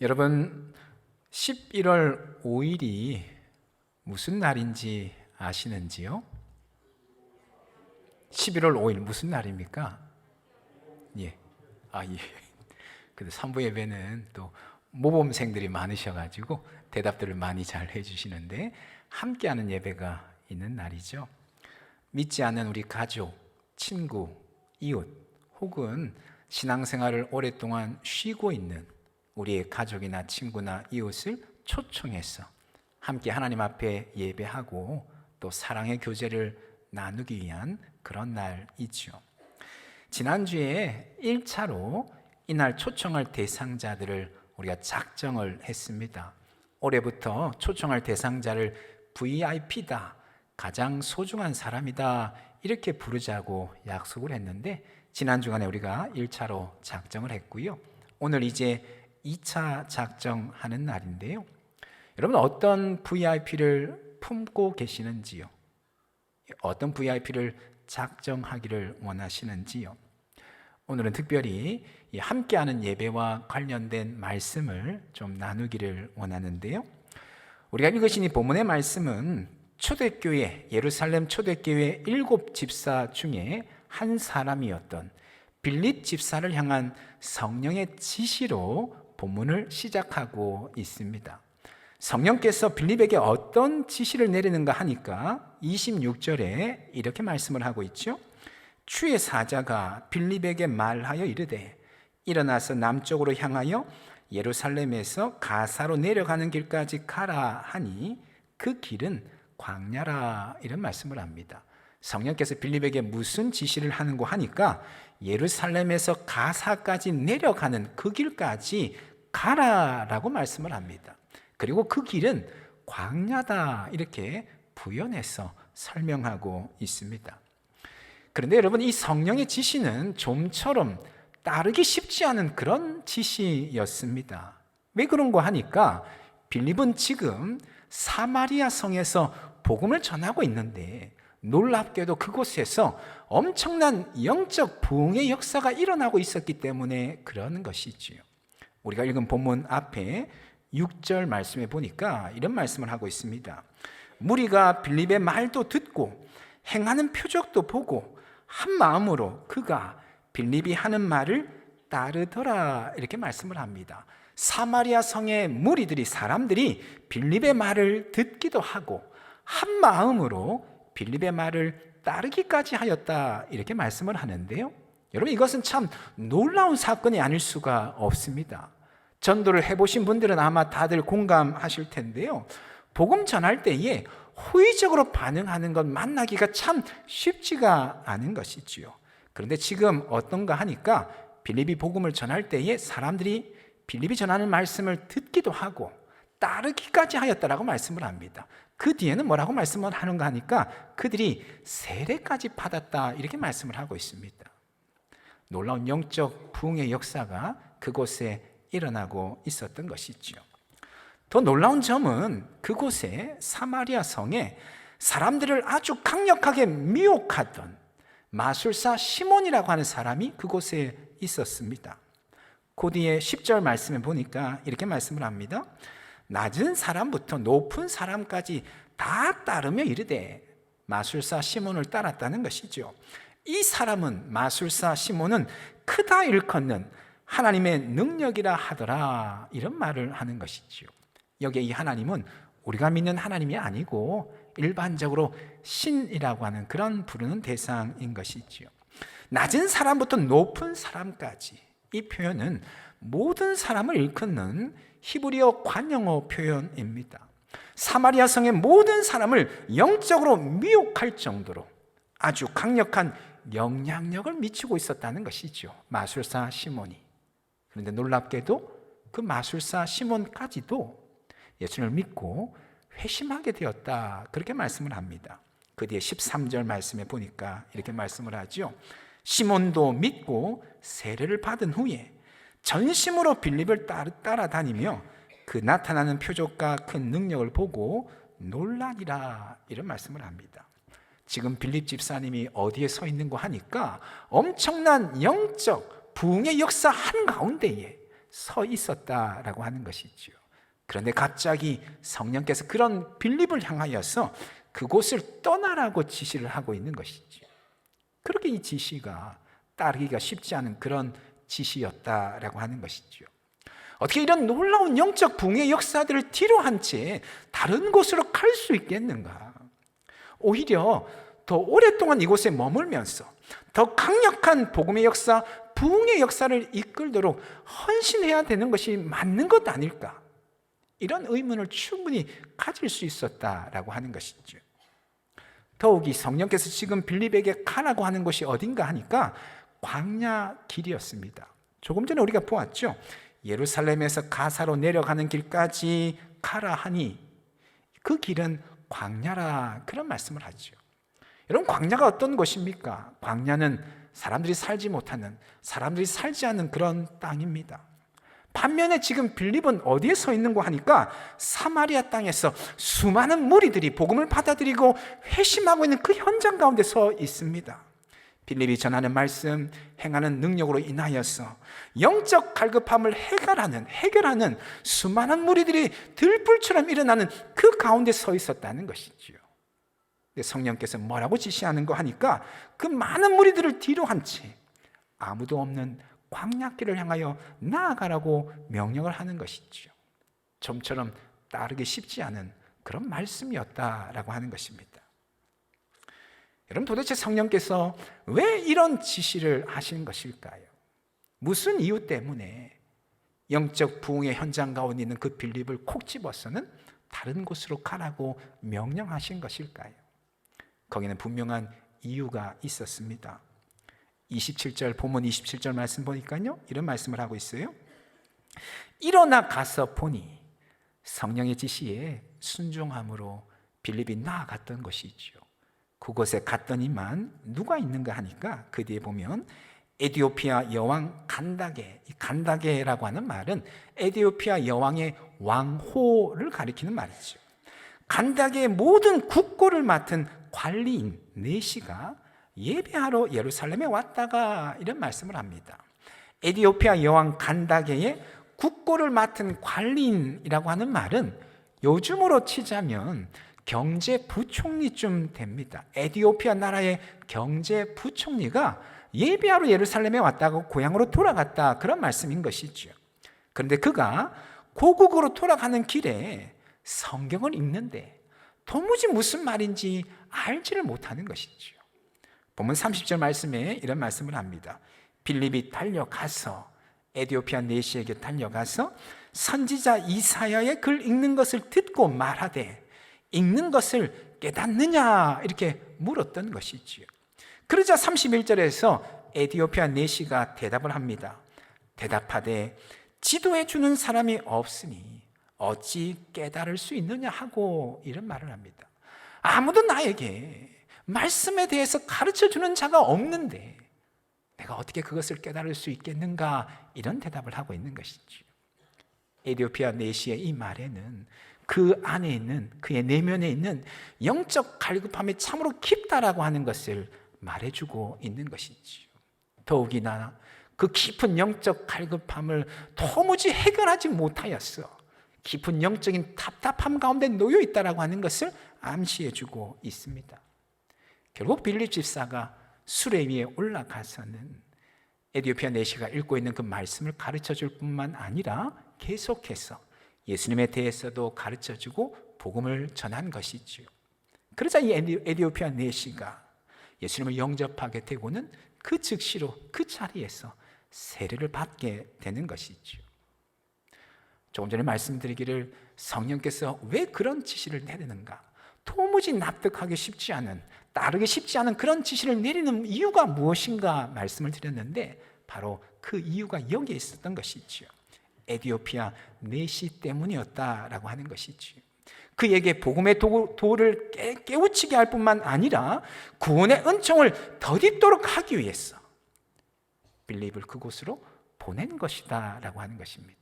여러분, 11월 5일이 무슨 날인지 아시는지요? 11월 5일 무슨 날입니까? 예. 근데 3부 예배는 또 모범생들이 많으셔가지고 대답들을 많이 잘 해주시는데, 함께하는 예배가 있는 날이죠. 믿지 않는 우리 가족, 친구, 이웃, 혹은 신앙생활을 오랫동안 쉬고 있는 우리의 가족이나 친구나 이웃을 초청해서 함께 하나님 앞에 예배하고 또 사랑의 교제를 나누기 위한 그런 날이죠. 지난주에 1차로 이날 초청할 대상자들을 우리가 작정을 했습니다. 올해부터 초청할 대상자를 VIP다, 가장 소중한 사람이다, 이렇게 부르자고 약속을 했는데, 지난 주간에 우리가 1차로 작정을 했고요. 오늘 이제 2차 작정하는 날인데요. 여러분, 어떤 VIP를 품고 계시는지요? 어떤 VIP를 작정하기를 원하시는지요? 오늘은 특별히 함께하는 예배와 관련된 말씀을 좀 나누기를 원하는데요. 우리가 읽으신 이 본문의 말씀은 초대교회, 예루살렘 초대교회 7 집사 중에 한 사람이었던 빌립 집사를 향한 성령의 지시로 본문을 시작하고 있습니다. 성령께서 빌립에게 어떤 지시를 내리는가 하니까 26절에 이렇게 말씀을 하고 있죠. 주의 사자가 빌립에게 말하여 이르되 일어나서 남쪽으로 향하여 예루살렘에서 가사로 내려가는 길까지 가라 하니 그 길은 광야라, 이런 말씀을 합니다. 성령께서 빌립에게 무슨 지시를 하는고 하니까 예루살렘에서 가사까지 내려가는 그 길까지 가라라고 말씀을 합니다. 그리고 그 길은 광야다, 이렇게 부연해서 설명하고 있습니다. 그런데 여러분, 이 성령의 지시는 좀처럼 따르기 쉽지 않은 그런 지시였습니다. 왜 그런고 하니까 빌립은 지금 사마리아 성에서 복음을 전하고 있는데, 놀랍게도 그곳에서 엄청난 영적 부흥의 역사가 일어나고 있었기 때문에 그러는 것이지요. 우리가 읽은 본문 앞에 6절 말씀에 보니까 이런 말씀을 하고 있습니다. 무리가 빌립의 말도 듣고 행하는 표적도 보고 한 마음으로 그가 빌립이 하는 말을 따르더라, 이렇게 말씀을 합니다. 사마리아 성의 무리들이, 사람들이 빌립의 말을 듣기도 하고 한 마음으로 빌립의 말을 따르기까지 하였다, 이렇게 말씀을 하는데요. 여러분, 이것은 참 놀라운 사건이 아닐 수가 없습니다. 전도를 해보신 분들은 아마 다들 공감하실 텐데요. 복음 전할 때에 호의적으로 반응하는 것 만나기가 참 쉽지가 않은 것이지요. 그런데 지금 어떤가 하니까 빌립이 복음을 전할 때에 사람들이 빌립이 전하는 말씀을 듣기도 하고 따르기까지 하였다라고 말씀을 합니다. 그 뒤에는 뭐라고 말씀을 하는가 하니까 그들이 세례까지 받았다, 이렇게 말씀을 하고 있습니다. 놀라운 영적 부흥의 역사가 그곳에 일어나고 있었던 것이죠. 더 놀라운 점은 그곳에 사마리아 성에 사람들을 아주 강력하게 미혹하던 마술사 시몬이라고 하는 사람이 그곳에 있었습니다. 그 뒤에 10절 말씀에 보니까 이렇게 말씀을 합니다. 낮은 사람부터 높은 사람까지 다 따르며 이르되, 마술사 시몬을 따랐다는 것이죠. 이 사람은, 마술사 시몬은 크다 일컫는 하나님의 능력이라 하더라, 이런 말을 하는 것이지요. 여기에 이 하나님은 우리가 믿는 하나님이 아니고 일반적으로 신이라고 하는 그런 부르는 대상인 것이지요. 낮은 사람부터 높은 사람까지, 이 표현은 모든 사람을 일컫는 히브리어 관용어 표현입니다. 사마리아 성의 모든 사람을 영적으로 미혹할 정도로 아주 강력한 영향력을 미치고 있었다는 것이죠, 마술사 시몬이. 그런데 놀랍게도 그 마술사 시몬까지도 예수를 믿고 회심하게 되었다, 그렇게 말씀을 합니다. 그 뒤에 13절 말씀에 보니까 이렇게 말씀을 하죠. 시몬도 믿고 세례를 받은 후에 전심으로 빌립을 따라다니며 그 나타나는 표적과 큰 능력을 보고 놀라니라, 이런 말씀을 합니다. 지금 빌립 집사님이 어디에 서 있는고 하니까 엄청난 영적 부흥의 역사 한가운데에 서 있었다라고 하는 것이죠. 그런데 갑자기 성령께서 그런 빌립을 향하여서 그곳을 떠나라고 지시를 하고 있는 것이죠. 그렇게 이 지시가 따르기가 쉽지 않은 그런 지시였다라고 하는 것이죠. 어떻게 이런 놀라운 영적 붕의 역사들을 뒤로 한 채 다른 곳으로 갈 수 있겠는가? 오히려 더 오랫동안 이곳에 머물면서 더 강력한 복음의 역사, 부흥의 역사를 이끌도록 헌신해야 되는 것이 맞는 것 아닐까? 이런 의문을 충분히 가질 수 있었다라고 하는 것이죠. 더욱이 성령께서 지금 빌립에게 가라고 하는 곳이 어딘가 하니까 광야 길이었습니다. 조금 전에 우리가 보았죠. 예루살렘에서 가사로 내려가는 길까지 가라 하니 그 길은 광야라, 그런 말씀을 하죠. 여러분, 광야가 어떤 곳입니까? 광야는 사람들이 살지 못하는, 사람들이 살지 않는 그런 땅입니다. 반면에 지금 빌립은 어디에 서 있는고 하니까 사마리아 땅에서 수많은 무리들이 복음을 받아들이고 회심하고 있는 그 현장 가운데 서 있습니다. 빌립이 전하는 말씀, 행하는 능력으로 인하여서 영적 갈급함을 해결하는 수많은 무리들이 들불처럼 일어나는 그 가운데 서 있었다는 것이지요. 성령께서 뭐라고 지시하는 거 하니까 그 많은 무리들을 뒤로 한 채 아무도 없는 광야길을 향하여 나아가라고 명령을 하는 것이죠. 좀처럼 따르기 쉽지 않은 그런 말씀이었다라고 하는 것입니다. 여러분, 도대체 성령께서 왜 이런 지시를 하신 것일까요? 무슨 이유 때문에 영적 부흥의 현장 가운데 있는 그 빌립을 콕 집어서는 다른 곳으로 가라고 명령하신 것일까요? 거기는 분명한 이유가 있었습니다. 27절, 본문 27절 말씀 보니까요, 이런 말씀을 하고 있어요. 일어나 가서 보니 성령의 지시에 순종함으로 빌립이 나아갔던 것이죠. 그곳에 갔더니만 누가 있는가 하니까 그 뒤에 보면 에디오피아 여왕 간다게, 이 간다게라고 하는 말은 에디오피아 여왕의 왕호를 가리키는 말이죠. 간다게의 모든 국고를 맡은 관리인 네시가 예배하러 예루살렘에 왔다가 이런 말씀을 합니다. 에디오피아 여왕 간다게의 국고를 맡은 관리인이라고 하는 말은 요즘으로 치자면 경제부총리쯤 됩니다. 에디오피아 나라의 경제부총리가 예배하러 예루살렘에 왔다고 고향으로 돌아갔다, 그런 말씀인 것이죠. 그런데 그가 고국으로 돌아가는 길에 성경을 읽는데 도무지 무슨 말인지 알지를 못하는 것이죠. 본문 30절 말씀에 이런 말씀을 합니다. 빌립이 달려가서 에디오피아 네시에게 달려가서 선지자 이사야의 글 읽는 것을 듣고 말하되 읽는 것을 깨닫느냐, 이렇게 물었던 것이지요. 그러자 31절에서 에디오피아 네시가 대답을 합니다. 대답하되 지도해 주는 사람이 없으니 어찌 깨달을 수 있느냐 하고 이런 말을 합니다. 아무도 나에게 말씀에 대해서 가르쳐 주는 자가 없는데 내가 어떻게 그것을 깨달을 수 있겠는가, 이런 대답을 하고 있는 것이지요. 에디오피아 네시의 이 말에는 그 안에 있는, 그의 내면에 있는 영적 갈급함이 참으로 깊다라고 하는 것을 말해주고 있는 것이지요. 더욱이나 그 깊은 영적 갈급함을 도무지 해결하지 못하였어 깊은 영적인 답답함 가운데 놓여 있다라고 하는 것을 암시해주고 있습니다. 결국 빌립 집사가 수레 위에 올라가서는 에디오피아 네시가 읽고 있는 그 말씀을 가르쳐줄 뿐만 아니라 계속해서 예수님에 대해서도 가르쳐주고 복음을 전한 것이지요. 그러자 이 에디오피아 네시가 예수님을 영접하게 되고는 그 즉시로 그 자리에서 세례를 받게 되는 것이지요. 조금 전에 말씀드리기를 성령께서 왜 그런 지시를 내리는가, 도무지 납득하기 쉽지 않은, 따르기 쉽지 않은 그런 지시를 내리는 이유가 무엇인가 말씀을 드렸는데 바로 그 이유가 여기에 있었던 것이지요. 에디오피아 네시 때문이었다라고 하는 것이지요. 그에게 복음의 도를 깨우치게 할 뿐만 아니라 구원의 은총을 덧입도록 하기 위해서 빌립을 그곳으로 보낸 것이다 라고 하는 것입니다.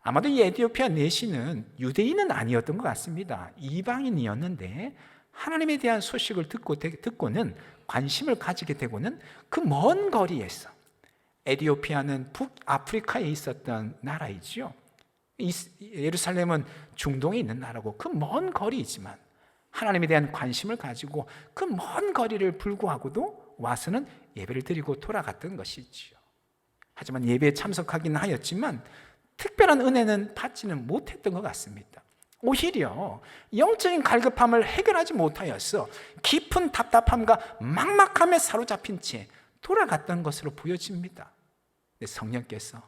아마도 이 에디오피아 네시는 유대인은 아니었던 것 같습니다. 이방인이었는데 하나님에 대한 소식을 듣고는 관심을 가지게 되고는 그 먼 거리에서 에티오피아는 북아프리카에 있었던 나라이지요. 예루살렘은 중동에 있는 나라고 그 먼 거리이지만 하나님에 대한 관심을 가지고 그 먼 거리를 불구하고도 와서는 예배를 드리고 돌아갔던 것이지요. 하지만 예배에 참석하긴 하였지만 특별한 은혜는 받지는 못했던 것 같습니다. 오히려 영적인 갈급함을 해결하지 못하여서 깊은 답답함과 막막함에 사로잡힌 채 돌아갔던 것으로 보여집니다. 근데 성령께서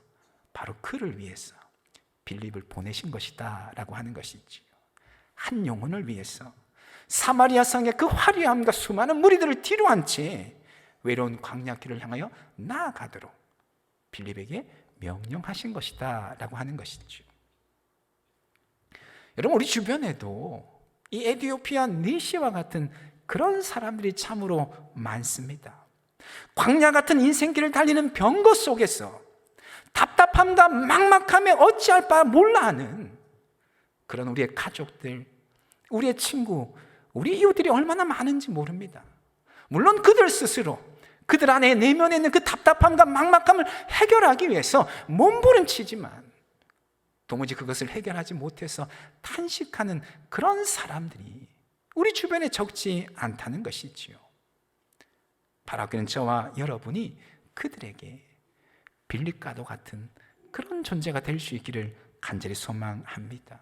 바로 그를 위해서 빌립을 보내신 것이다 라고 하는 것이지요. 한 영혼을 위해서 사마리아 성의 그 화려함과 수많은 무리들을 뒤로한 채 외로운 광야길을 향하여 나아가도록 빌립에게 명령하신 것이다 라고 하는 것이죠. 여러분, 우리 주변에도 이 에티오피아 니시와 같은 그런 사람들이 참으로 많습니다. 광야 같은 인생길을 달리는 병거 속에서 답답함과 막막함에 어찌할 바 몰라 하는 그런 우리의 가족들, 우리의 친구, 우리 이웃들이 얼마나 많은지 모릅니다. 물론 그들 스스로 그들 안에 내면에 있는 그 답답함과 막막함을 해결하기 위해서 몸부림치지만 도무지 그것을 해결하지 못해서 탄식하는 그런 사람들이 우리 주변에 적지 않다는 것이지요. 바라기는 저와 여러분이 그들에게 빌립과도 같은 그런 존재가 될 수 있기를 간절히 소망합니다.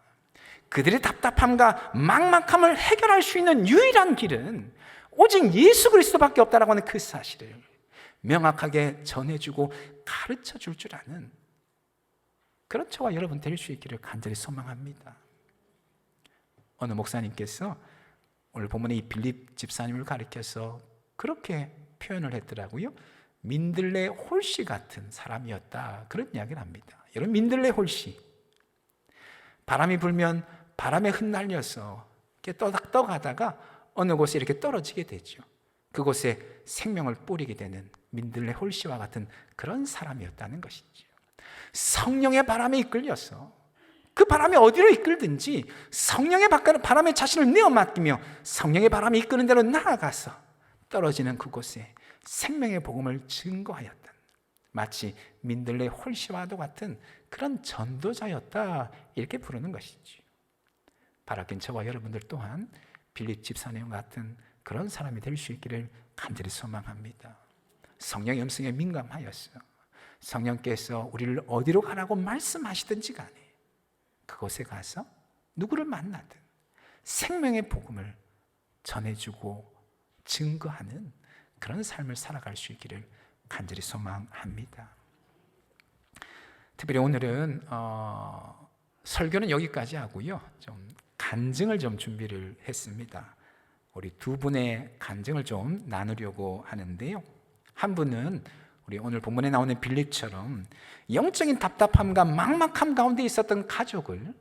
그들의 답답함과 막막함을 해결할 수 있는 유일한 길은 오직 예수 그리스도밖에 없다라고 하는 그 사실을 명확하게 전해주고 가르쳐 줄 줄 아는 그런 저와 여러분 될 수 있기를 간절히 소망합니다. 어느 목사님께서 오늘 본문의 이 빌립 집사님을 가리켜서 그렇게 표현을 했더라고요. 민들레 홀씨 같은 사람이었다, 그런 이야기를 합니다. 여러분, 민들레 홀씨, 바람이 불면 바람에 흩날려서 이렇게 떠가다가 어느 곳에 이렇게 떨어지게 되죠. 그곳에 생명을 뿌리게 되는 민들레 홀씨와 같은 그런 사람이었다는 것이죠. 성령의 바람에 이끌려서 그 바람이 어디로 이끌든지 성령의 바람에 자신을 내어 맡기며 성령의 바람이 이끄는 대로 나아가서 떨어지는 그곳에 생명의 복음을 증거하였던, 마치 민들레 홀씨와도 같은 그런 전도자였다, 이렇게 부르는 것이죠. 바라긴 저와 여러분들 또한 빌립 집사님 같은 그런 사람이 될 수 있기를 간절히 소망합니다. 성령의 음성에 민감하여서 성령께서 우리를 어디로 가라고 말씀하시든지 간에 그곳에 가서 누구를 만나든 생명의 복음을 전해주고 증거하는 그런 삶을 살아갈 수 있기를 간절히 소망합니다. 특별히 오늘은 설교는 여기까지 하고요, 좀 간증을 좀 준비를 했습니다. 우리 두 분의 간증을 좀 나누려고 하는데요, 한 분은 우리 오늘 본문에 나오는 빌립처럼 영적인 답답함과 막막함 가운데 있었던 가족을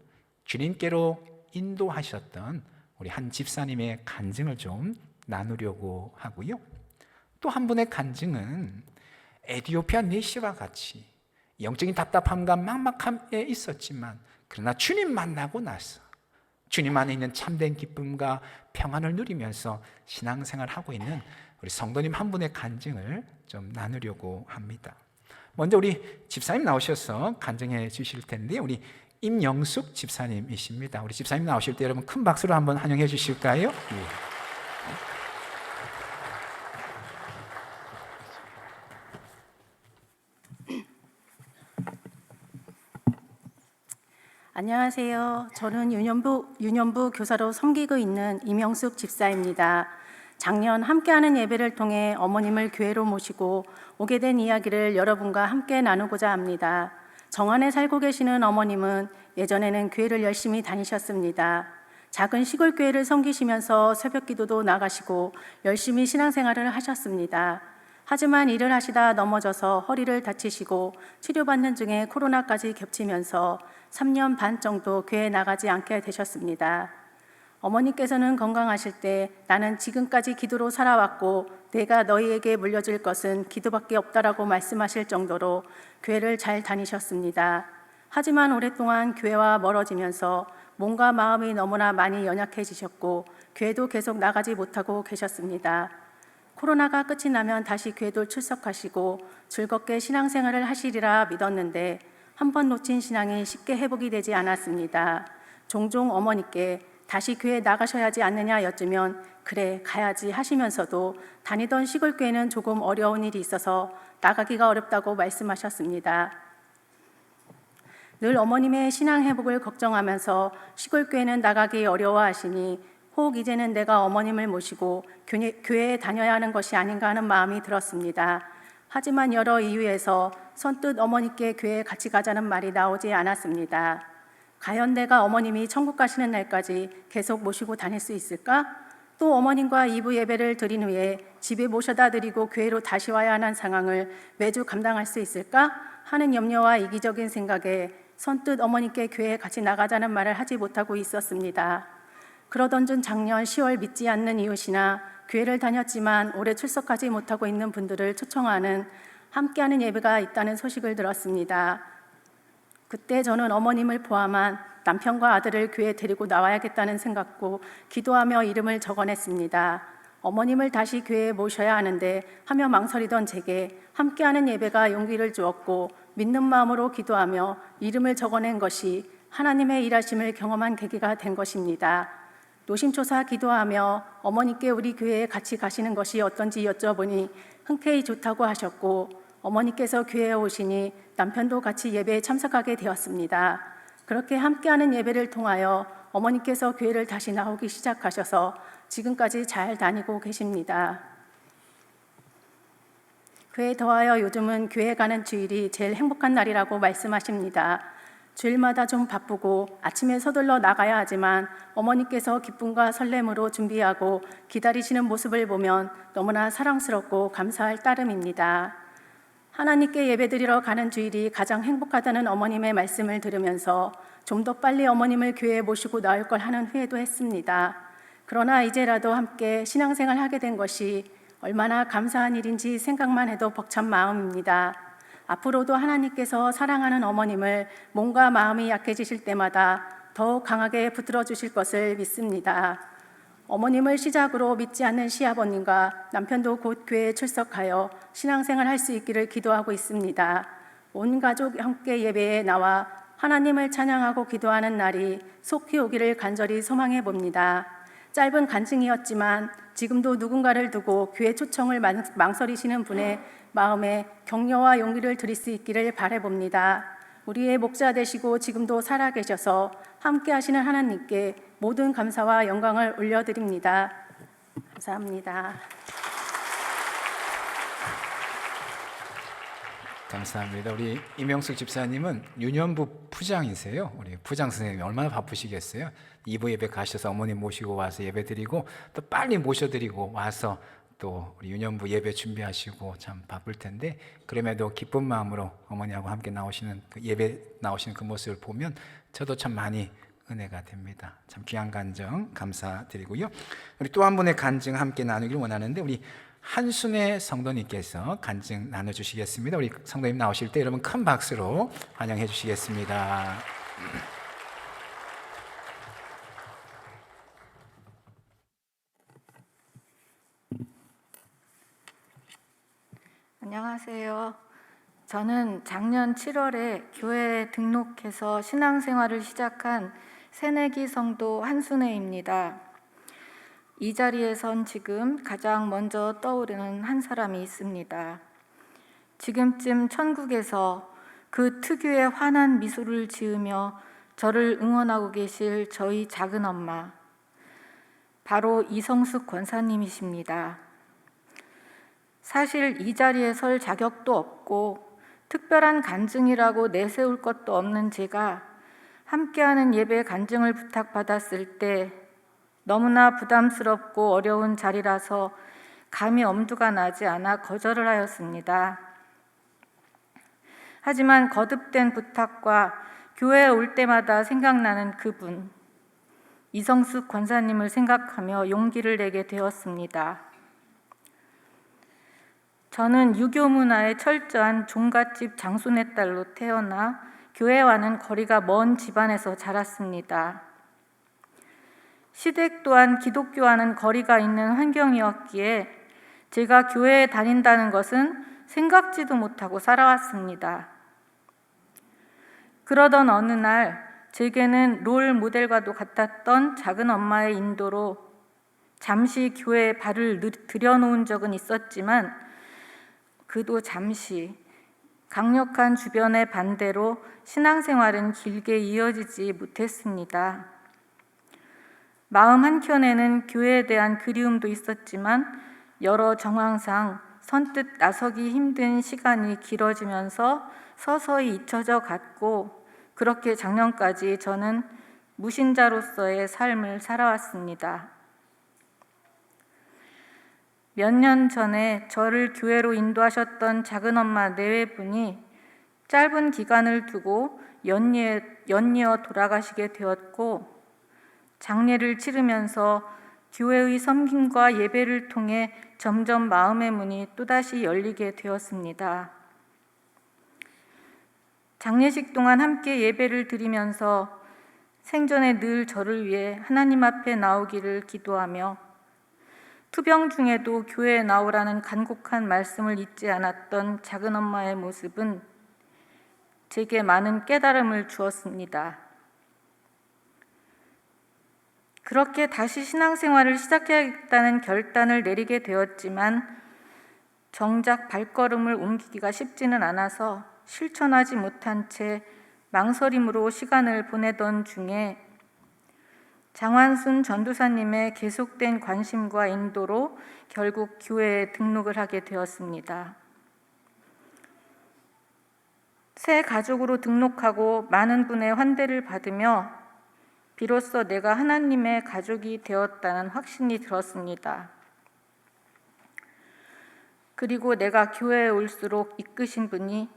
주님께로 인도하셨던 우리 한 집사님의 간증을 좀 나누려고 하고요, 또 한 분의 간증은 에티오피아 니시와 같이 영적인 답답함과 막막함에 있었지만 그러나 주님 만나고 나서 주님 안에 있는 참된 기쁨과 평안을 누리면서 신앙생활을 하고 있는 우리 성도님 한 분의 간증을 좀 나누려고 합니다. 먼저 우리 집사님 나오셔서 간증해 주실 텐데, 우리 임영숙 집사님이십니다. 우리 집사님 나오실 때 여러분 큰 박수로 한번 환영해 주실까요? 예. 안녕하세요. 저는 유년부 교사로 섬기고 있는 임영숙 집사입니다. 작년 함께하는 예배를 통해 어머님을 교회로 모시고 오게 된 이야기를 여러분과 함께 나누고자 합니다. 정안에 살고 계시는 어머님은 예전에는 교회를 열심히 다니셨습니다. 작은 시골 교회를 섬기시면서 새벽 기도도 나가시고 열심히 신앙생활을 하셨습니다. 하지만 일을 하시다 넘어져서 허리를 다치시고 치료받는 중에 코로나까지 겹치면서 3년 반 정도 교회에 나가지 않게 되셨습니다. 어머니께서는 건강하실 때 나는 지금까지 기도로 살아왔고 내가 너희에게 물려줄 것은 기도밖에 없다라고 말씀하실 정도로 교회를 잘 다니셨습니다. 하지만 오랫동안 교회와 멀어지면서 몸과 마음이 너무나 많이 연약해지셨고 교회도 계속 나가지 못하고 계셨습니다. 코로나가 끝이 나면 다시 궤도 출석하시고 즐겁게 신앙생활을 하시리라 믿었는데 한 번 놓친 신앙이 쉽게 회복이 되지 않았습니다. 종종 어머니께 다시 교회 나가셔야지 않느냐 여쭈면 그래 가야지 하시면서도 다니던 시골 교회는 조금 어려운 일이 있어서 나가기가 어렵다고 말씀하셨습니다. 늘 어머님의 신앙 회복을 걱정하면서 시골 교회는 나가기 어려워하시니 혹 이제는 내가 어머님을 모시고 교회에 다녀야 하는 것이 아닌가 하는 마음이 들었습니다. 하지만 여러 이유에서 선뜻 어머니께 교회에 같이 가자는 말이 나오지 않았습니다. 과연 내가 어머님이 천국 가시는 날까지 계속 모시고 다닐 수 있을까? 또 어머님과 2부 예배를 드린 후에 집에 모셔다 드리고 교회로 다시 와야 하는 상황을 매주 감당할 수 있을까? 하는 염려와 이기적인 생각에 선뜻 어머니께 교회에 같이 나가자는 말을 하지 못하고 있었습니다. 그러던 중 작년 10월 믿지 않는 이웃이나 교회를 다녔지만 올해 출석하지 못하고 있는 분들을 초청하는 함께하는 예배가 있다는 소식을 들었습니다. 그때 저는 어머님을 포함한 남편과 아들을 교회에 데리고 나와야겠다는 생각고 기도하며 이름을 적어냈습니다. 어머님을 다시 교회에 모셔야 하는데 하며 망설이던 제게 함께하는 예배가 용기를 주었고 믿는 마음으로 기도하며 이름을 적어낸 것이 하나님의 일하심을 경험한 계기가 된 것입니다. 노심초사 기도하며 어머니께 우리 교회에 같이 가시는 것이 어떤지 여쭤보니 흔쾌히 좋다고 하셨고 어머니께서 교회에 오시니 남편도 같이 예배에 참석하게 되었습니다. 그렇게 함께하는 예배를 통하여 어머니께서 교회를 다시 나오기 시작하셔서 지금까지 잘 다니고 계십니다. 그에 더하여 요즘은 교회 가는 주일이 제일 행복한 날이라고 말씀하십니다. 주일마다 좀 바쁘고 아침에 서둘러 나가야 하지만 어머니께서 기쁨과 설렘으로 준비하고 기다리시는 모습을 보면 너무나 사랑스럽고 감사할 따름입니다. 하나님께 예배드리러 가는 주일이 가장 행복하다는 어머님의 말씀을 들으면서 좀 더 빨리 어머님을 교회에 모시고 나올 걸 하는 후회도 했습니다. 그러나 이제라도 함께 신앙생활 하게 된 것이 얼마나 감사한 일인지 생각만 해도 벅찬 마음입니다. 앞으로도 하나님께서 사랑하는 어머님을 몸과 마음이 약해지실 때마다 더욱 강하게 붙들어 주실 것을 믿습니다. 어머님을 시작으로 믿지 않는 시아버님과 남편도 곧 교회에 출석하여 신앙생활 할 수 있기를 기도하고 있습니다. 온 가족 함께 예배에 나와 하나님을 찬양하고 기도하는 날이 속히 오기를 간절히 소망해 봅니다. 짧은 간증이었지만 지금도 누군가를 두고 교회 초청을 망설이시는 분의 마음에 격려와 용기를 드릴 수 있기를 바라봅니다. 우리의 목자 되시고 지금도 살아계셔서 함께 하시는 하나님께 모든 감사와 영광을 올려드립니다. 감사합니다. 감사합니다. 우리 임영숙 집사님은 유년부 부장이세요. 우리 부장 선생님이 얼마나 바쁘시겠어요. 2부 예배 가셔서 어머님 모시고 와서 예배 드리고 또 빨리 모셔드리고 와서 또 우리 유년부 예배 준비하시고 참 바쁠 텐데 그럼에도 기쁜 마음으로 어머니하고 함께 나오시는 그 예배 나오시는 그 모습을 보면 저도 참 많이 은혜가 됩니다. 참 귀한 간증 감사드리고요. 우리 또 한 분의 간증 함께 나누기를 원하는데 우리 한순애 성도님께서 간증 나눠주시겠습니다. 우리 성도님 나오실 때 여러분 큰 박수로 환영해 주시겠습니다. 안녕하세요. 저는 작년 7월에 교회에 등록해서 신앙생활을 시작한 새내기 성도 한순애입니다. 이 자리에선 지금 가장 먼저 떠오르는 한 사람이 있습니다. 지금쯤 천국에서 그 특유의 환한 미소를 지으며 저를 응원하고 계실 저희 작은 엄마, 바로 이성숙 권사님이십니다. 사실 이 자리에 설 자격도 없고 특별한 간증이라고 내세울 것도 없는 제가 함께하는 예배 간증을 부탁받았을 때 너무나 부담스럽고 어려운 자리라서 감히 엄두가 나지 않아 거절을 하였습니다. 하지만 거듭된 부탁과 교회에 올 때마다 생각나는 그분, 이성숙 권사님을 생각하며 용기를 내게 되었습니다. 저는 유교 문화에 철저한 종갓집 장손의 딸로 태어나 교회와는 거리가 먼 집안에서 자랐습니다. 시댁 또한 기독교와는 거리가 있는 환경이었기에 제가 교회에 다닌다는 것은 생각지도 못하고 살아왔습니다. 그러던 어느 날 제게는 롤 모델과도 같았던 작은 엄마의 인도로 잠시 교회에 발을 들여놓은 적은 있었지만 그도 잠시 강력한 주변의 반대로 신앙생활은 길게 이어지지 못했습니다. 마음 한켠에는 교회에 대한 그리움도 있었지만 여러 정황상 선뜻 나서기 힘든 시간이 길어지면서 서서히 잊혀져 갔고 그렇게 작년까지 저는 무신자로서의 삶을 살아왔습니다. 몇 년 전에 저를 교회로 인도하셨던 작은엄마 내외분이 짧은 기간을 두고 연이어 돌아가시게 되었고 장례를 치르면서 교회의 섬김과 예배를 통해 점점 마음의 문이 또다시 열리게 되었습니다. 장례식 동안 함께 예배를 드리면서 생전에 늘 저를 위해 하나님 앞에 나오기를 기도하며 투병 중에도 교회에 나오라는 간곡한 말씀을 잊지 않았던 작은 엄마의 모습은 제게 많은 깨달음을 주었습니다. 그렇게 다시 신앙생활을 시작해야겠다는 결단을 내리게 되었지만 정작 발걸음을 옮기기가 쉽지는 않아서 실천하지 못한 채 망설임으로 시간을 보내던 중에 장완순 전도사님의 계속된 관심과 인도로 결국 교회에 등록을 하게 되었습니다. 새 가족으로 등록하고 많은 분의 환대를 받으며 비로소 내가 하나님의 가족이 되었다는 확신이 들었습니다. 그리고 내가 교회에 올수록 이끄신 분이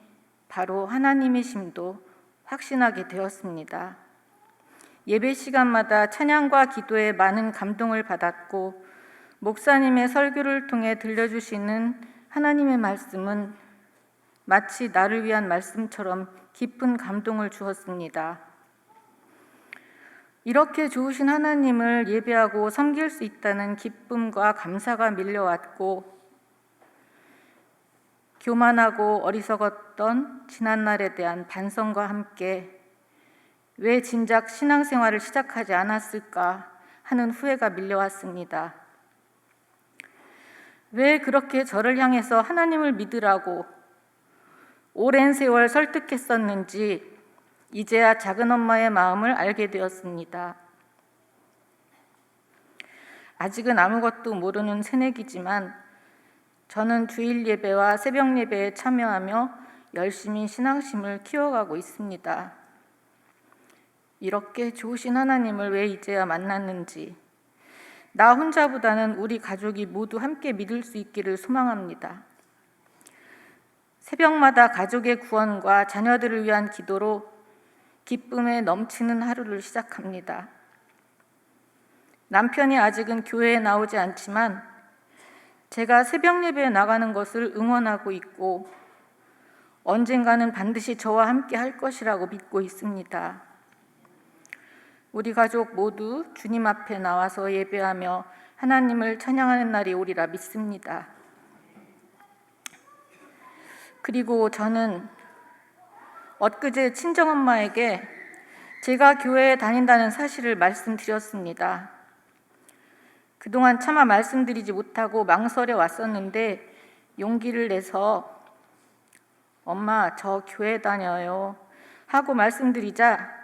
바로 하나님이심도 확신하게 되었습니다. 예배 시간마다 찬양과 기도에 많은 감동을 받았고 목사님의 설교를 통해 들려주시는 하나님의 말씀은 마치 나를 위한 말씀처럼 깊은 감동을 주었습니다. 이렇게 좋으신 하나님을 예배하고 섬길 수 있다는 기쁨과 감사가 밀려왔고 교만하고 어리석었던 지난날에 대한 반성과 함께 왜 진작 신앙생활을 시작하지 않았을까 하는 후회가 밀려왔습니다. 왜 그렇게 저를 향해서 하나님을 믿으라고 오랜 세월 설득했었는지 이제야 작은 엄마의 마음을 알게 되었습니다. 아직은 아무것도 모르는 새내기지만 저는 주일 예배와 새벽 예배에 참여하며 열심히 신앙심을 키워가고 있습니다. 이렇게 좋으신 하나님을 왜 이제야 만났는지 나 혼자보다는 우리 가족이 모두 함께 믿을 수 있기를 소망합니다. 새벽마다 가족의 구원과 자녀들을 위한 기도로 기쁨에 넘치는 하루를 시작합니다. 남편이 아직은 교회에 나오지 않지만 제가 새벽 예배에 나가는 것을 응원하고 있고 언젠가는 반드시 저와 함께 할 것이라고 믿고 있습니다. 우리 가족 모두 주님 앞에 나와서 예배하며 하나님을 찬양하는 날이 오리라 믿습니다. 그리고 저는 엊그제 친정엄마에게 제가 교회에 다닌다는 사실을 말씀드렸습니다. 그동안 차마 말씀드리지 못하고 망설여 왔었는데 용기를 내서 엄마 저 교회 다녀요 하고 말씀드리자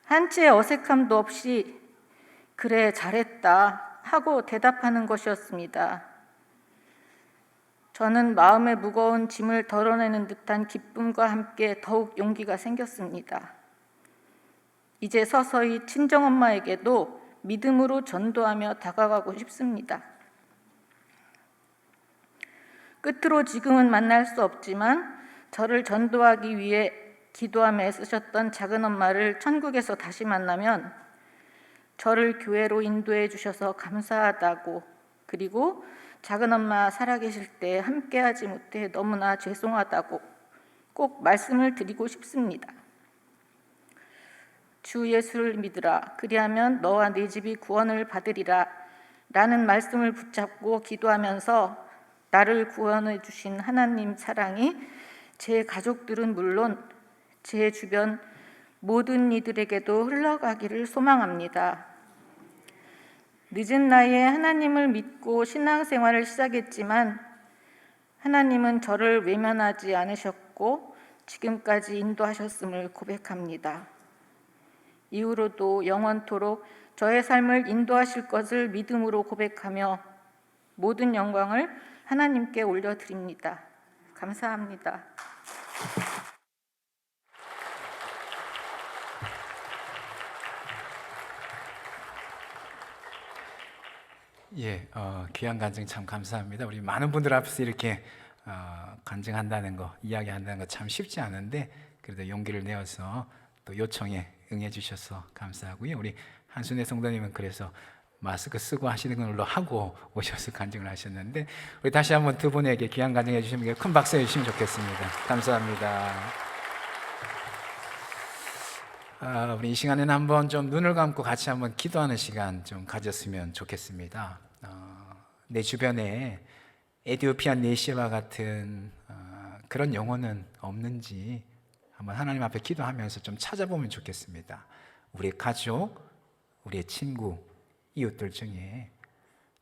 한치의 어색함도 없이 그래 잘했다 하고 대답하는 것이었습니다. 저는 마음의 무거운 짐을 덜어내는 듯한 기쁨과 함께 더욱 용기가 생겼습니다. 이제 서서히 친정엄마에게도 믿음으로 전도하며 다가가고 싶습니다. 끝으로 지금은 만날 수 없지만 저를 전도하기 위해 기도하며 애쓰셨던 작은엄마를 천국에서 다시 만나면 저를 교회로 인도해 주셔서 감사하다고, 그리고 작은엄마 살아계실 때 함께하지 못해 너무나 죄송하다고 꼭 말씀을 드리고 싶습니다. 주 예수를 믿으라. 그리하면 너와 네 집이 구원을 받으리라 라는 말씀을 붙잡고 기도하면서 나를 구원해 주신 하나님 사랑이 제 가족들은 물론 제 주변 모든 이들에게도 흘러가기를 소망합니다. 늦은 나이에 하나님을 믿고 신앙생활을 시작했지만 하나님은 저를 외면하지 않으셨고 지금까지 인도하셨음을 고백합니다. 이후로도 영원토록 저의 삶을 인도하실 것을 믿음으로 고백하며 모든 영광을 하나님께 올려드립니다. 감사합니다. 예, 귀한 간증 참 감사합니다. 우리 많은 분들 앞에서 이렇게 간증한다는 거, 이야기한다는 거 참 쉽지 않은데 그래도 용기를 내어서 또 요청에 응해 주셔서 감사하고요. 우리 한순애 성도님은 그래서 마스크 쓰고 하시는 걸로 하고 오셔서 간증을 하셨는데 우리 다시 한번 두 분에게 귀한 간증해 주시면 큰 박수 해주시면 좋겠습니다. 감사합니다. 우리 이 시간에는 한번 좀 눈을 감고 같이 한번 기도하는 시간 좀 가졌으면 좋겠습니다. 내 주변에 에티오피아 내시와 같은 그런 영혼은 없는지 한번 하나님 앞에 기도하면서 좀 찾아보면 좋겠습니다. 우리 가족, 우리의 친구, 이웃들 중에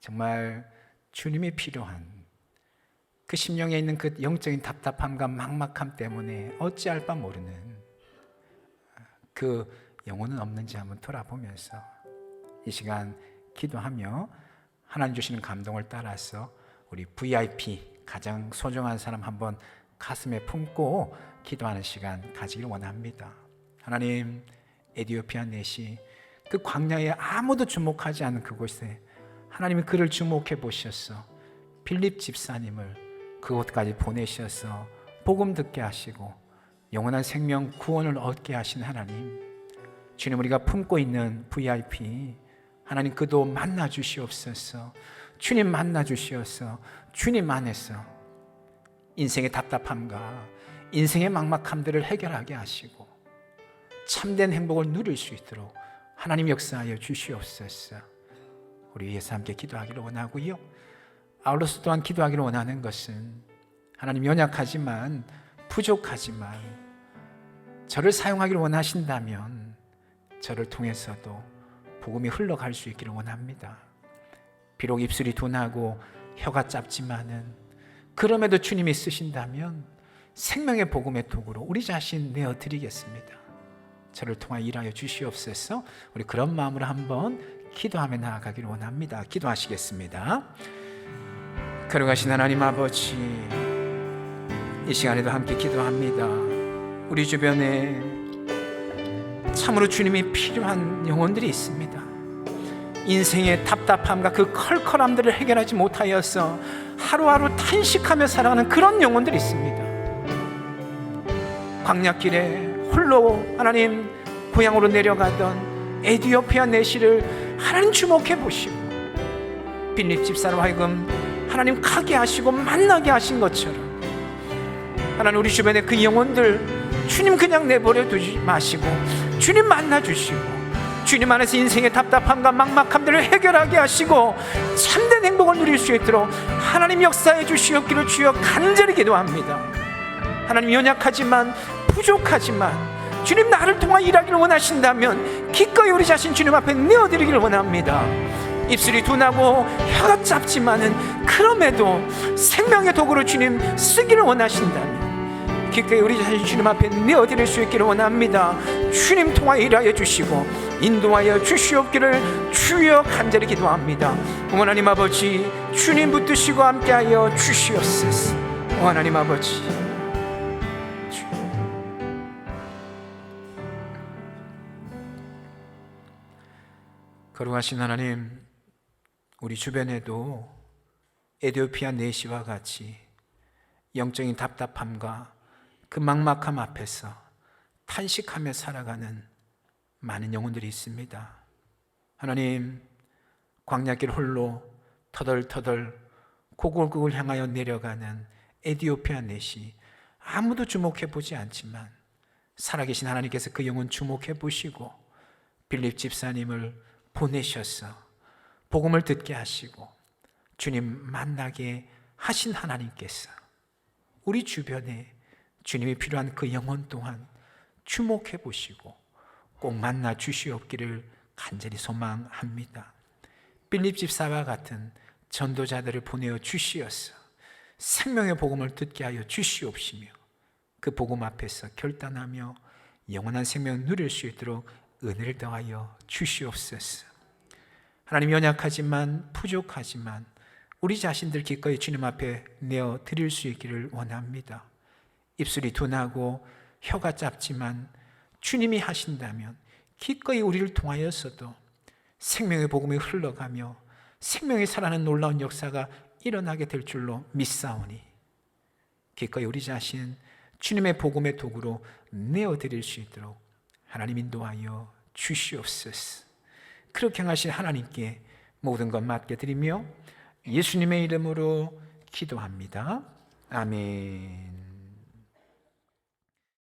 정말 주님이 필요한 그 심령에 있는 그 영적인 답답함과 막막함 때문에 어찌할 바 모르는 그 영혼은 없는지 한번 돌아보면서 이 시간 기도하며 하나님 주시는 감동을 따라서 우리 VIP 가장 소중한 사람 한번 가슴에 품고 기도하는 시간 가지길 원합니다. 하나님, 에티오피아 내시 그 광야에 아무도 주목하지 않는 그곳에 하나님이 그를 주목해 보셔서 빌립 집사님을 그곳까지 보내셔서 복음 듣게 하시고 영원한 생명 구원을 얻게 하신 하나님, 주님 우리가 품고 있는 VIP 하나님 그도 만나 주시옵소서. 주님 만나 주시어서 주님 안에서 인생의 답답함과 인생의 막막함들을 해결하게 하시고 참된 행복을 누릴 수 있도록 하나님 역사하여 주시옵소서. 우리 위해서 함께 기도하기를 원하고요. 아울러서 또한 기도하기를 원하는 것은 하나님 연약하지만 부족하지만 저를 사용하기를 원하신다면 저를 통해서도 복음이 흘러갈 수 있기를 원합니다. 비록 입술이 둔하고 혀가 짧지만은 그럼에도 주님이 쓰신다면 생명의 복음의 도구로 우리 자신 내어드리겠습니다. 저를 통하여 일하여 주시옵소서. 우리 그런 마음으로 한번 기도하며 나아가기를 원합니다. 기도하시겠습니다. 거룩하신 하나님 아버지, 이 시간에도 함께 기도합니다. 우리 주변에 참으로 주님이 필요한 영혼들이 있습니다. 인생의 답답함과 그 컬컬함들을 해결하지 못하여서 하루하루 탄식하며 살아가는 그런 영혼들이 있습니다. 광야길에 홀로 하나님 고향으로 내려가던 에티오피아 내시를 하나님 주목해 보시고 빌립 집사로 하여금 하나님 가게 하시고 만나게 하신 것처럼 하나님 우리 주변에 그 영혼들 주님 그냥 내버려 두지 마시고 주님 만나 주시고 주님 안에서 인생의 답답함과 막막함들을 해결하게 하시고 참된 행복을 누릴 수 있도록 하나님 역사해 주시옵기를 주여 간절히 기도합니다. 하나님 연약하지만 부족하지만 주님 나를 통해 일하기를 원하신다면 기꺼이 우리 자신 주님 앞에 내어드리기를 원합니다. 입술이 둔하고 혀가 짧지만은 그럼에도 생명의 도구로 주님 쓰기를 원하신다면 기꺼이 우리 자신 주님 앞에 내어드릴 수 있기를 원합니다. 주님 통하여 일하여 주시고 인도하여 주시옵기를 주여 간절히 기도합니다. 하나님 아버지, 주님 붙드시고 함께하여 주시옵소서. 하나님 아버지, 거룩하신 하나님, 우리 주변에도 에티오피아 내시와 같이 영적인 답답함과 그 막막함 앞에서 탄식하며 살아가는 많은 영혼들이 있습니다. 하나님, 광야길 홀로 터덜터덜 고골국을 향하여 내려가는 에티오피아 내시 아무도 주목해 보지 않지만 살아계신 하나님께서 그 영혼 주목해 보시고 빌립 집사님을 보내셔서 복음을 듣게 하시고 주님 만나게 하신 하나님께서 우리 주변에 주님이 필요한 그 영혼 또한 주목해 보시고 꼭 만나 주시옵기를 간절히 소망합니다. 빌립 집사와 같은 전도자들을 보내어 주시어서 생명의 복음을 듣게 하여 주시옵시며 그 복음 앞에서 결단하며 영원한 생명을 누릴 수 있도록 은혜를 더하여 주시옵소서. 하나님, 연약하지만 부족하지만 우리 자신들 기꺼이 주님 앞에 내어 드릴 수 있기를 원합니다. 입술이 둔하고 혀가 짧지만 주님이 하신다면 기꺼이 우리를 통하여서도 생명의 복음이 흘러가며 생명이 살아나는 놀라운 역사가 일어나게 될 줄로 믿사오니 기꺼이 우리 자신 주님의 복음의 도구로 내어드릴 수 있도록 하나님 인도하여 주시옵소서. 그렇게 하신 하나님께 모든 것 맡겨드리며 예수님의 이름으로 기도합니다. 아멘.